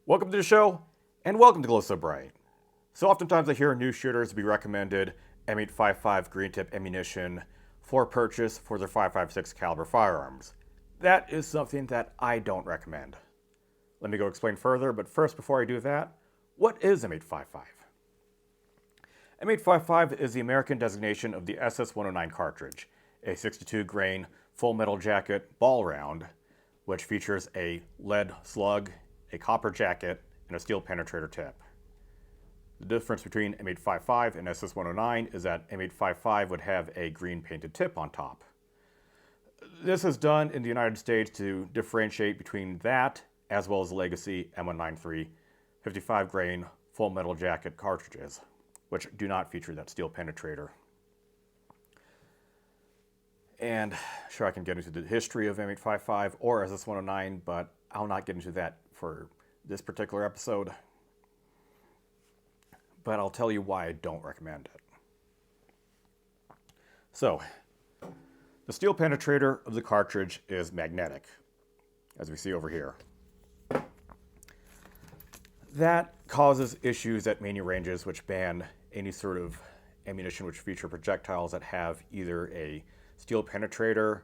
Welcome to the show, and welcome to Glow So Bright. So oftentimes I hear new shooters be recommended M855 Green tip ammunition for purchase for their 5.56 caliber firearms. That is something that I don't recommend. Let me go explain further, but first, before I do that, what is M855? M855 is the American designation of the SS-109 cartridge, a 62 grain full metal jacket ball round, which features a lead slug, a copper jacket, and a steel penetrator tip. The difference between M855 and SS-109 is that M855 would have a green painted tip on top. This is done in the United States to differentiate between that as well as the legacy M193 55 grain full metal jacket cartridges, which do not feature that steel penetrator. And sure, I can get into the history of M855 or SS-109, but I'll not get into that for this particular episode. But I'll tell you why I don't recommend it. So, the steel penetrator of the cartridge is magnetic, as we see over here. That causes issues at many ranges which ban any sort of ammunition which feature projectiles that have either a steel penetrator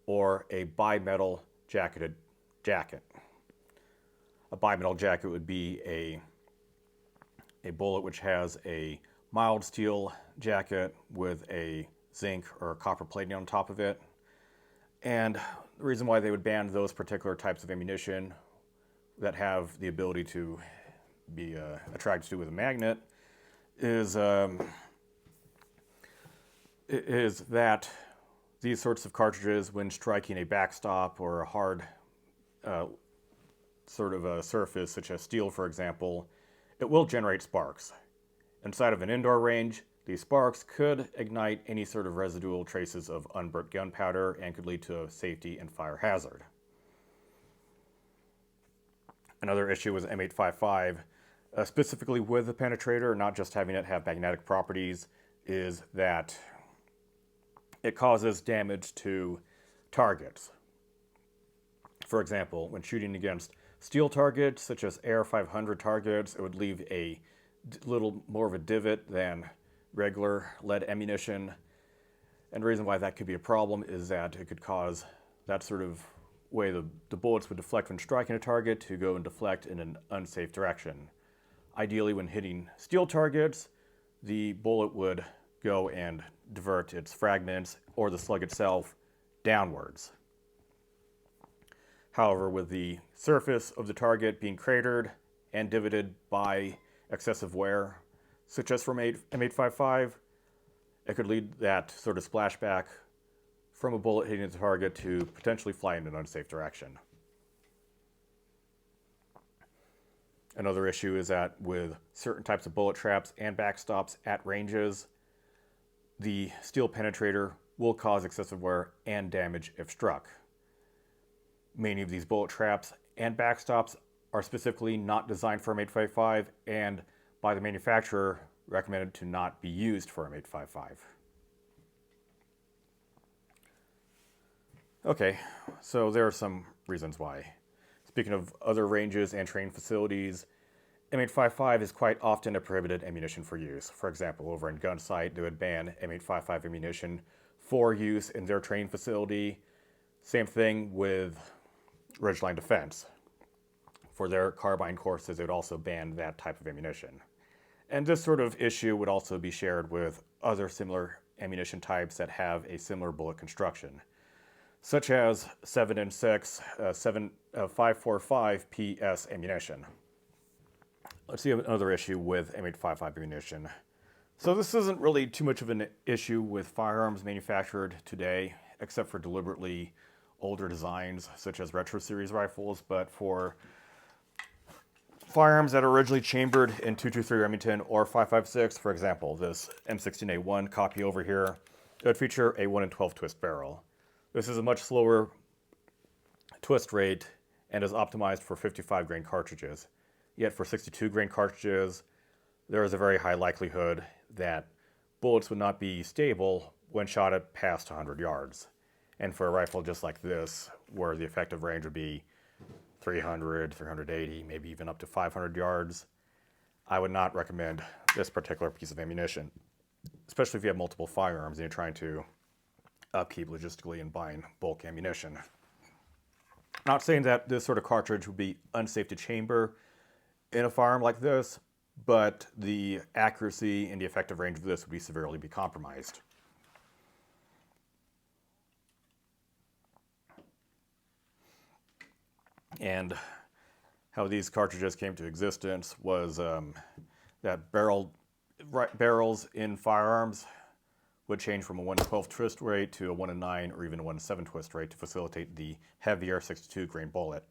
or a bimetal jacketed jacket. A bimetal jacket would be a bullet which has a mild steel jacket with a zinc or copper plating on top of it. And the reason why they would ban those particular types of ammunition that have the ability to be attracted to with a magnet is that these sorts of cartridges, when striking a backstop or a hard sort of a surface, such as steel, for example, it will generate sparks. Inside of an indoor range, these sparks could ignite any sort of residual traces of unburnt gunpowder and could lead to a safety and fire hazard. Another issue with M855, specifically with the penetrator, not just having it have magnetic properties, is that it causes damage to targets. For example, when shooting against steel targets, such as AR-500 targets, it would leave a little more of a divot than regular lead ammunition. And the reason why that could be a problem is that it could cause that sort of way the bullets would deflect when striking a target to go and deflect in an unsafe direction. Ideally, when hitting steel targets, the bullet would go and divert its fragments or the slug itself downwards. However, with the surface of the target being cratered and divoted by excessive wear, such as from M855, it could lead that sort of splashback from a bullet hitting the target to potentially fly in an unsafe direction. Another issue is that with certain types of bullet traps and backstops at ranges, the steel penetrator will cause excessive wear and damage if struck. Many of these bullet traps and backstops are specifically not designed for M855 and by the manufacturer recommended to not be used for M855. Okay, so there are some reasons why. Speaking of other ranges and training facilities, M855 is quite often a prohibited ammunition for use. For example, over in Gunsight, they would ban M855 ammunition for use in their training facility. Same thing with Ridgeline Defense. For their carbine courses, they would also ban that type of ammunition. And this sort of issue would also be shared with other similar ammunition types that have a similar bullet construction, such as 7.6 545 PS ammunition. Let's see another issue with M855 ammunition. So this isn't really too much of an issue with firearms manufactured today, except for deliberately older designs, such as Retro Series rifles, but for firearms that are originally chambered in 223 Remington or 5.56, for example, this M16A1 copy over here, it would feature a 1 in 12 twist barrel. This is a much slower twist rate and is optimized for 55 grain cartridges. Yet for 62 grain cartridges, there is a very high likelihood that bullets would not be stable when shot at past 100 yards. And for a rifle just like this, where the effective range would be 300, 380, maybe even up to 500 yards, I would not recommend this particular piece of ammunition, especially if you have multiple firearms and you're trying to upkeep logistically and buying bulk ammunition. Not saying that this sort of cartridge would be unsafe to chamber in a firearm like this, but the accuracy and the effective range of this would be severely compromised. And how these cartridges came to existence was that barrels in firearms would change from a 1/12 twist rate to a 1/9 or even a 1/7 twist rate to facilitate the heavier 62 grain bullet.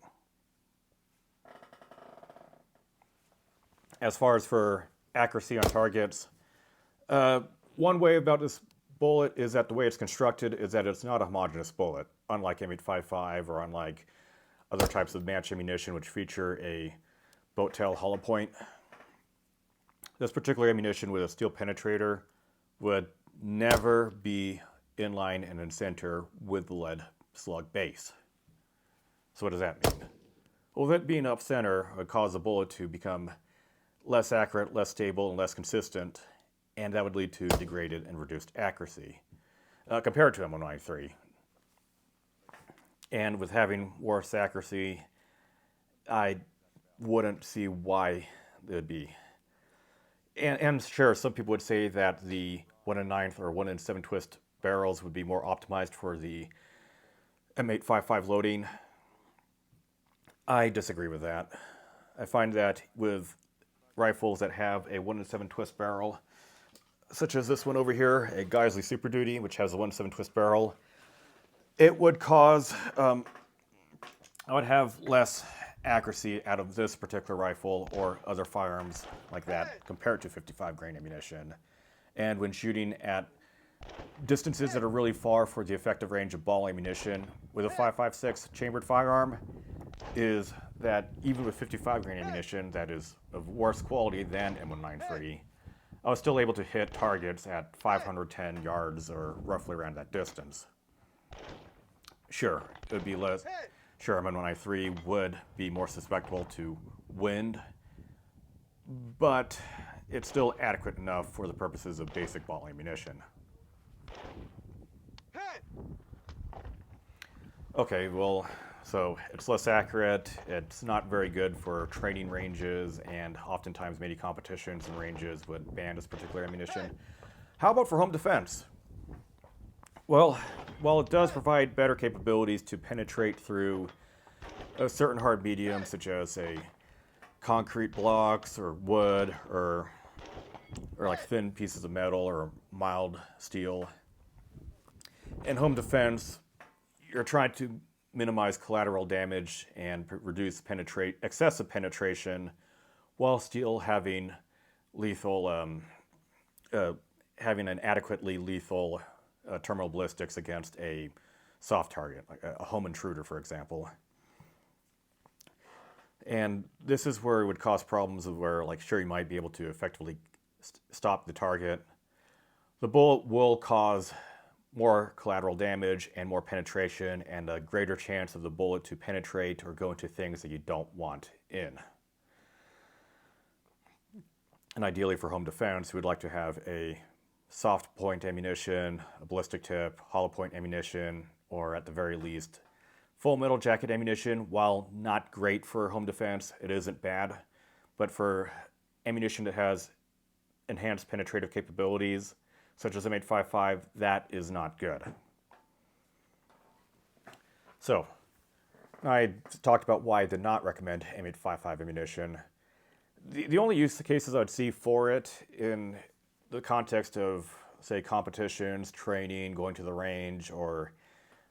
As far as for accuracy on targets, one way about this bullet is that the way it's constructed is that it's not a homogeneous bullet, unlike M855 or unlike other types of match ammunition which feature a boat tail hollow point. This particular ammunition with a steel penetrator would never be in line and in center with the lead slug base. So what does that mean? Well, it being up center would cause the bullet to become less accurate, less stable, and less consistent, and that would lead to degraded and reduced accuracy compared to M193. And with having worse accuracy, I wouldn't see why it would be. And sure, some people would say that the 1/9 or 1/7 twist barrels would be more optimized for the M855 loading. I disagree with that. I find that with rifles that have a 1/7 twist barrel, such as this one over here, a Geisley Super Duty, which has a 1/7 twist barrel, it would cause, I would have less accuracy out of this particular rifle or other firearms like that compared to 55 grain ammunition. And when shooting at distances that are really far for the effective range of ball ammunition with a 5.56 chambered firearm, is that even with 55 grain ammunition that is of worse quality than M193, I was still able to hit targets at 510 yards or roughly around that distance. Sure, it would be less. Sure, M193 would be more susceptible to wind, but it's still adequate enough for the purposes of basic ball ammunition. Okay, well, so it's less accurate, it's not very good for training ranges, and oftentimes many competitions and ranges would ban this particular ammunition. How about for home defense? Well, while it does provide better capabilities to penetrate through a certain hard medium, such as, say, concrete blocks or wood or like thin pieces of metal or mild steel, in home defense, you're trying to minimize collateral damage and reduce excessive penetration while still having lethal, having an adequately lethal terminal ballistics against a soft target, like a home intruder, for example. And this is where it would cause problems of where, like, sure, you might be able to effectively stop the target. The bullet will cause more collateral damage and more penetration and a greater chance of the bullet to penetrate or go into things that you don't want in. And ideally for home defense, we would like to have a soft point ammunition, a ballistic tip, hollow point ammunition, or at the very least, full metal jacket ammunition. While not great for home defense, it isn't bad. But for ammunition that has enhanced penetrative capabilities, such as M855, that is not good. So, I talked about why I did not recommend M855 ammunition. The only use cases I would see for it in the context of, say, competitions, training, going to the range, or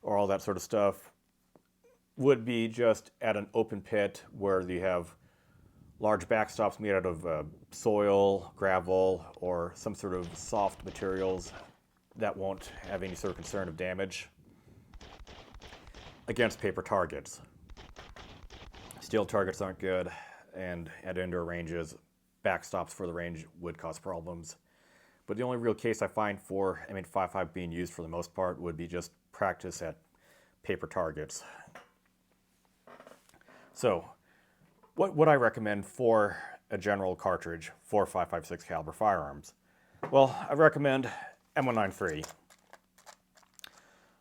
all that sort of stuff, would be just at an open pit where you have large backstops made out of soil, gravel, or some sort of soft materials that won't have any sort of concern of damage against paper targets. Steel targets aren't good, and at indoor ranges, backstops for the range would cause problems. But the only real case I find for M855 being used for the most part would be just practice at paper targets. So, what would I recommend for a general cartridge for 5.56 caliber firearms? Well, I recommend M193.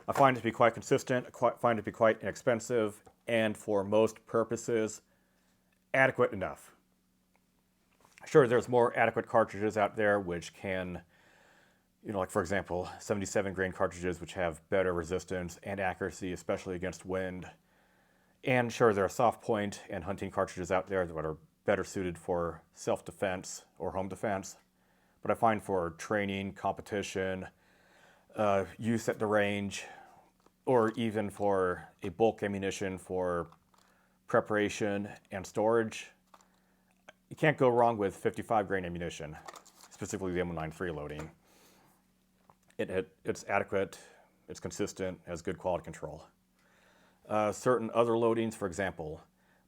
I find it to be quite consistent, find it to be quite inexpensive, and for most purposes, adequate enough. Sure, there's more adequate cartridges out there which can, like for example, 77 grain cartridges which have better resistance and accuracy, especially against wind. And sure, there are soft point and hunting cartridges out there that are better suited for self-defense or home defense. But I find for training, competition, use at the range, or even for a bulk ammunition for preparation and storage, you can't go wrong with 55 grain ammunition, specifically the M193 loading. It's adequate, it's consistent, has good quality control. Certain other loadings, for example,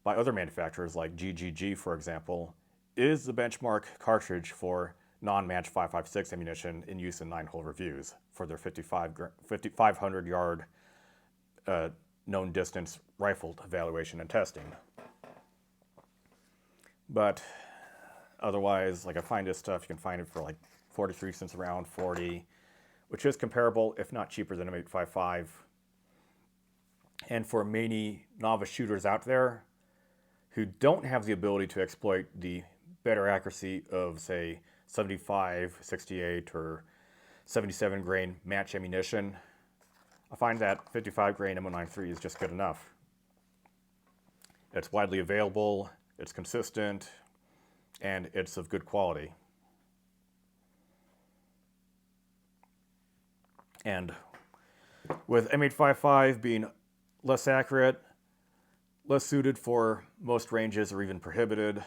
by other manufacturers like GGG, for example, is the benchmark cartridge for non-match 5.56 ammunition in use in 9-hole reviews for their 5,500 yard known distance rifle evaluation and testing. But otherwise, like I find this stuff, you can find it for like 43 cents a round, 40, which is comparable, if not cheaper than M855. And for many novice shooters out there who don't have the ability to exploit the better accuracy of, say, 75, 68, or 77 grain match ammunition, I find that 55 grain M193 is just good enough. It's widely available, it's consistent, and it's of good quality. And with M855 being less accurate, less suited for most ranges or even prohibited,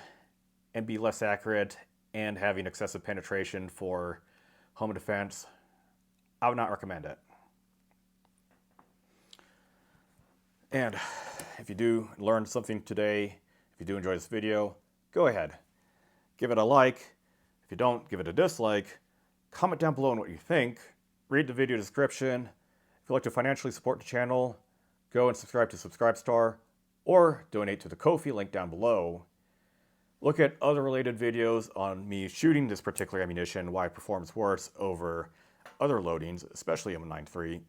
and be less accurate and having excessive penetration for home defense, I would not recommend it. And if you do learn something today, if you do enjoy this video, go ahead, give it a like. If you don't, give it a dislike. Comment down below on what you think. Read the video description. If you'd like to financially support the channel, go and subscribe to Subscribestar or donate to the Ko-fi link down below. Look at other related videos on me shooting this particular ammunition, why it performs worse over other loadings, especially M193.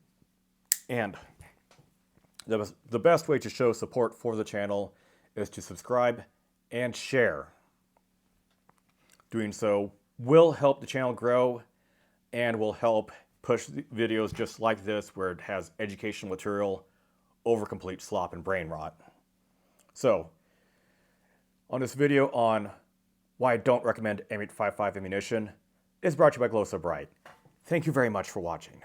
And the best way to show support for the channel is to subscribe and share. Doing so will help the channel grow and will help push videos just like this where it has educational material over complete slop and brain rot. So, on this video on why I don't recommend M855 ammunition is brought to you by Glow So Bright. Thank you very much for watching.